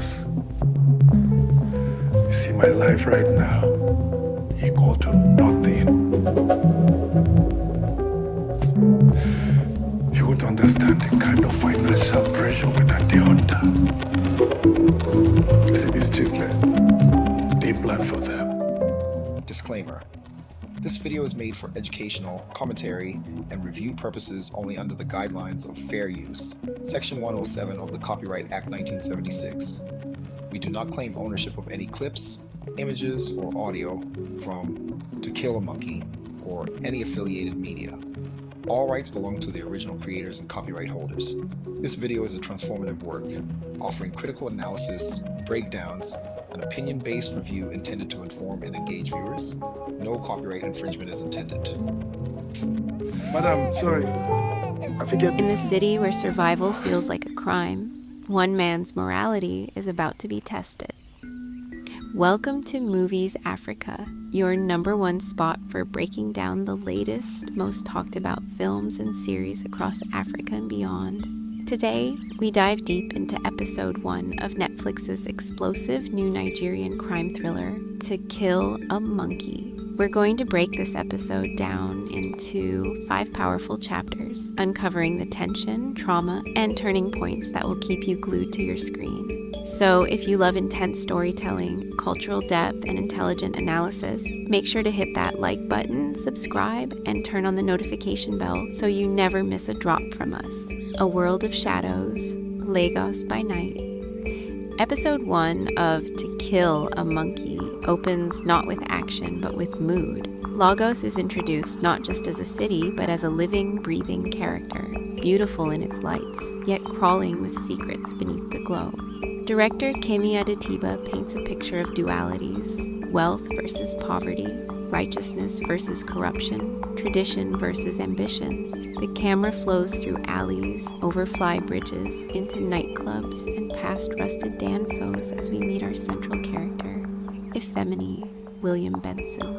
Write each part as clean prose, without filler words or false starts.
Lagos. You see my life right now, equal to nothing. You won't understand the kind of financial pressure we're under. You see these children, they plan for them. Disclaimer. This video is made for educational, commentary, and review purposes only under the guidelines of fair use, Section 107 of the Copyright Act 1976. We do not claim ownership of any clips, images, or audio from To Kill a Monkey or any affiliated media. All rights belong to the original creators and copyright holders. This video is a transformative work, offering critical analysis, breakdowns, an opinion-based review intended to inform and engage viewers. No copyright infringement is intended. Madam, sorry. I forget. In the city where survival feels like a crime, one man's morality is about to be tested. Welcome to Movies Africa, your #1 spot for breaking down the latest, most talked about films and series across Africa and beyond. Today, we dive deep into episode 1 of Netflix's explosive new Nigerian crime thriller, To Kill a Monkey. We're going to break this episode down into 5 powerful chapters, uncovering the tension, trauma, and turning points that will keep you glued to your screen. So if you love intense storytelling, cultural depth, and intelligent analysis, make sure to hit that like button, subscribe, and turn on the notification bell so you never miss a drop from us. A World of Shadows, Lagos by Night. Episode 1 of To Kill a Monkey opens not with action but with mood. Lagos is introduced not just as a city but as a living, breathing character, beautiful in its lights, yet crawling with secrets beneath the glow. Director Kemi Adetiba paints a picture of dualities: wealth versus poverty, righteousness versus corruption, tradition versus ambition. The camera flows through alleys, over flybridges, into nightclubs, and past rusted danfos as we meet our central character, Efemini, William Benson.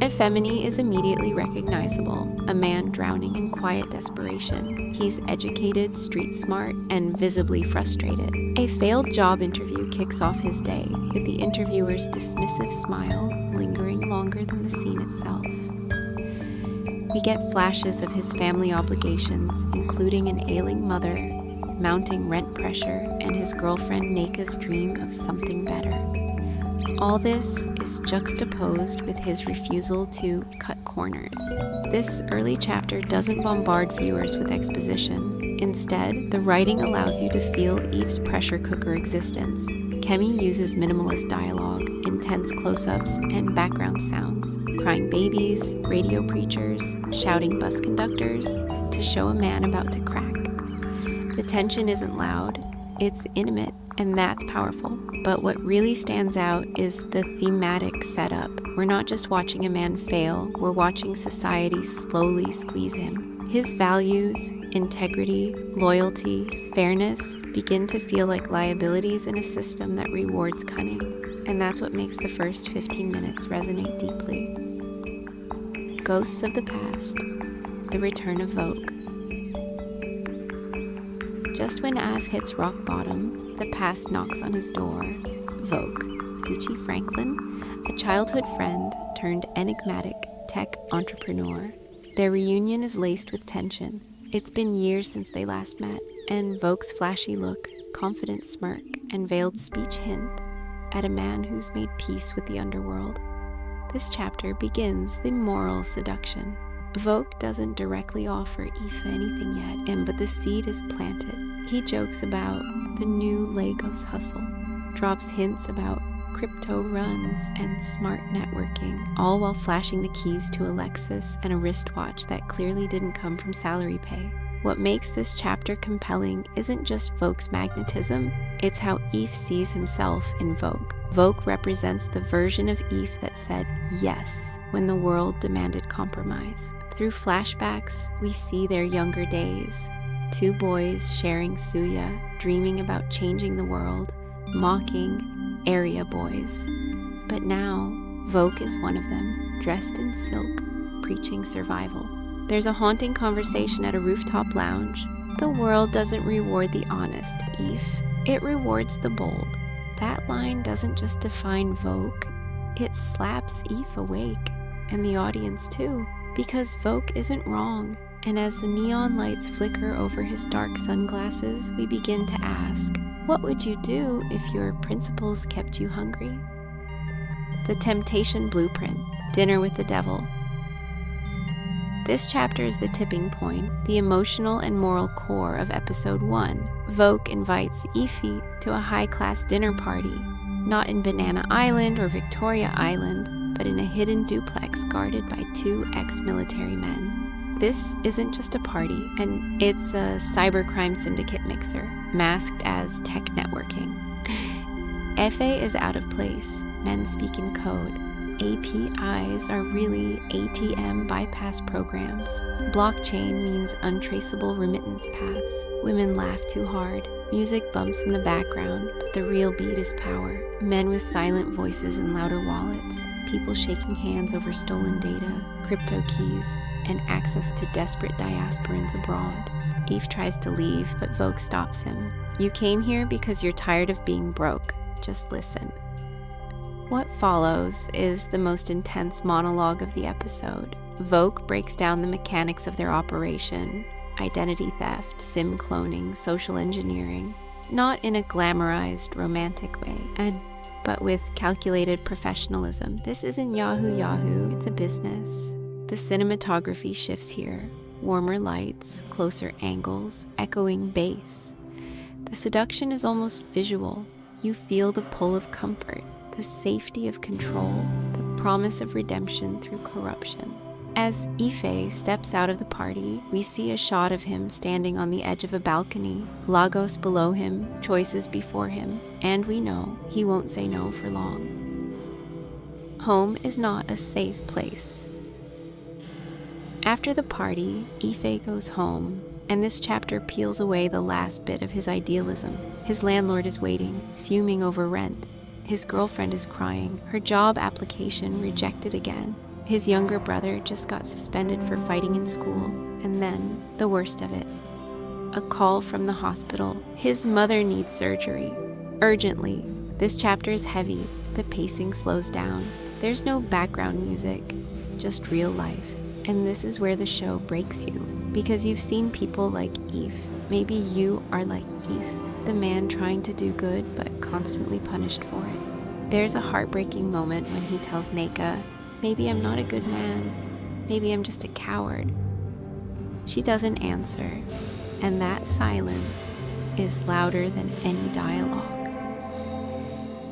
Efemini is immediately recognizable, a man drowning in quiet desperation. He's educated, street smart, and visibly frustrated. A failed job interview kicks off his day, with the interviewer's dismissive smile lingering longer than the scene itself. We get flashes of his family obligations, including an ailing mother, mounting rent pressure, and his girlfriend Neka's dream of something better. All this is juxtaposed with his refusal to cut corners. This early chapter doesn't bombard viewers with exposition. Instead, the writing allows you to feel Eve's pressure cooker existence. Kemi uses minimalist dialogue, intense close-ups, and background sounds, crying babies, radio preachers, shouting bus conductors, to show a man about to crack. The tension isn't loud, it's intimate, and that's powerful. But what really stands out is the thematic setup. We're not just watching a man fail, we're watching society slowly squeeze him. His values, integrity, loyalty, fairness begin to feel like liabilities in a system that rewards cunning. And that's what makes the first 15 minutes resonate deeply. Ghosts of the Past, The Return of Voke. Just when Av hits rock bottom, the past knocks on his door. Voke, Bucci Franklin, a childhood friend turned enigmatic tech entrepreneur. Their reunion is laced with tension. It's been years since they last met, and Voke's flashy look, confident smirk, and veiled speech hint at a man who's made peace with the underworld. This chapter begins the moral seduction. Voke doesn't directly offer Aoife anything yet, but the seed is planted. He jokes about the new Lagos hustle, drops hints about crypto runs and smart networking, all while flashing the keys to a Lexus and a wristwatch that clearly didn't come from salary pay. What makes this chapter compelling isn't just Voke's magnetism, it's how Aoife sees himself in Voke. Voke represents the version of Aoife that said yes when the world demanded compromise. Through flashbacks, we see their younger days. 2 boys sharing suya, dreaming about changing the world, mocking area boys. But now, Voke is one of them, dressed in silk, preaching survival. There's a haunting conversation at a rooftop lounge. The world doesn't reward the honest, Aoife. It rewards the bold. That line doesn't just define Voke, it slaps Eve awake, and the audience too, because Voke isn't wrong. And as the neon lights flicker over his dark sunglasses, we begin to ask, what would you do if your principles kept you hungry? The Temptation Blueprint, Dinner with the Devil. This chapter is the tipping point, the emotional and moral core of episode 1. Voke invites Ife to a high-class dinner party, not in Banana Island or Victoria Island, but in a hidden duplex guarded by 2 ex-military men. This isn't just a party, and it's a cybercrime syndicate mixer, masked as tech networking. Efe is out of place. Men speak in code. APIs are really ATM bypass programs. Blockchain means untraceable remittance paths. Women laugh too hard. Music bumps in the background, but the real beat is power. Men with silent voices and louder wallets. People shaking hands over stolen data, crypto keys, and access to desperate diasporans abroad. Eve tries to leave, but Voke stops him. You came here because you're tired of being broke. Just listen. What follows is the most intense monologue of the episode. Voke breaks down the mechanics of their operation: identity theft, sim cloning, social engineering, not in a glamorized, romantic way, but with calculated professionalism. This isn't Yahoo, it's a business. The cinematography shifts here. Warmer lights, closer angles, echoing bass. The seduction is almost visual. You feel the pull of comfort, the safety of control, the promise of redemption through corruption. As Ife steps out of the party, we see a shot of him standing on the edge of a balcony, Lagos below him, choices before him, and we know he won't say no for long. Home is not a safe place. After the party, Ife goes home, and this chapter peels away the last bit of his idealism. His landlord is waiting, fuming over rent. His girlfriend is crying, her job application rejected again. His younger brother just got suspended for fighting in school, and then, the worst of it, a call from the hospital. His mother needs surgery, urgently. This chapter is heavy, the pacing slows down. There's no background music, just real life. And this is where the show breaks you, because you've seen people like Eve. Maybe you are like Eve, the man trying to do good but constantly punished for it. There's a heartbreaking moment when he tells Neka, maybe I'm not a good man, maybe I'm just a coward. She doesn't answer, and that silence is louder than any dialogue.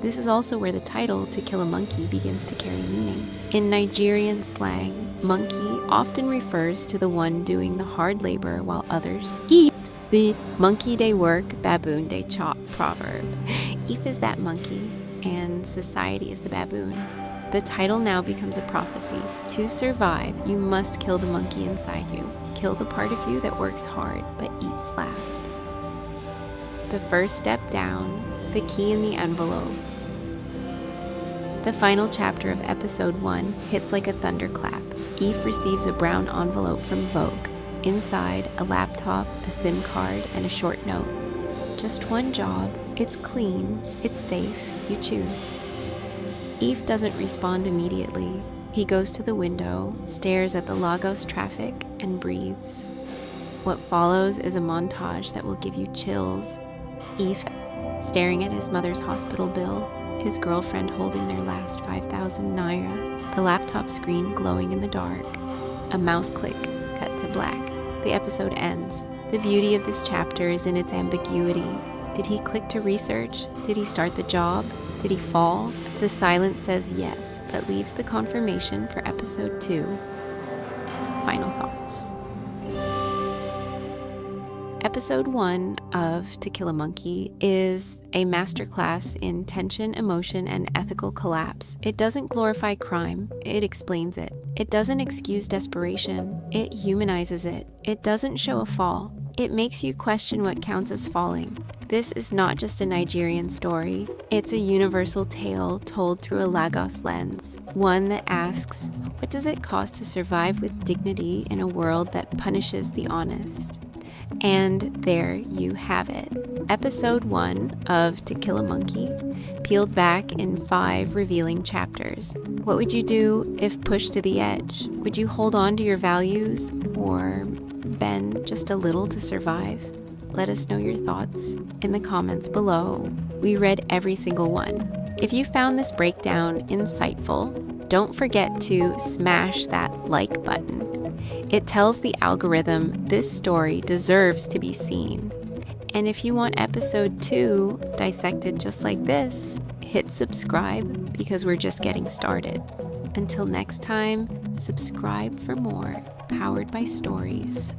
This is also where the title, To Kill a Monkey, begins to carry meaning. In Nigerian slang, monkey often refers to the one doing the hard labor while others eat. The monkey day work, baboon day chop proverb. Eve is that monkey, and society is the baboon. The title now becomes a prophecy. To survive, you must kill the monkey inside you. Kill the part of you that works hard but eats last. The first step down, the key in the envelope. The final chapter of episode 1 hits like a thunderclap. Eve receives a brown envelope from Voke. Inside, a laptop, a SIM card, and a short note. Just one job. It's clean. It's safe. You choose. Eve doesn't respond immediately. He goes to the window, stares at the Lagos traffic, and breathes. What follows is a montage that will give you chills. Eve staring at his mother's hospital bill, his girlfriend holding their last 5,000 naira, the laptop screen glowing in the dark. A mouse click, cut to black. The episode ends. The beauty of this chapter is in its ambiguity. Did he click to research? Did he start the job? Did he fall? The silence says yes, but leaves the confirmation for episode 2. Final thoughts. Episode 1 of To Kill a Monkey is a masterclass in tension, emotion, and ethical collapse. It doesn't glorify crime, it explains it. It doesn't excuse desperation, it humanizes it. It doesn't show a fall, it makes you question what counts as falling. This is not just a Nigerian story, it's a universal tale told through a Lagos lens. One that asks, what does it cost to survive with dignity in a world that punishes the honest? And there you have it. Episode 1 of To Kill a Monkey, peeled back in 5 revealing chapters. What would you do if pushed to the edge? Would you hold on to your values or bend just a little to survive? Let us know your thoughts in the comments below. We read every single one. If you found this breakdown insightful, don't forget to smash that like button. It tells the algorithm this story deserves to be seen. And if you want episode 2 dissected just like this, hit subscribe because we're just getting started. Until next time, subscribe for more, powered by stories.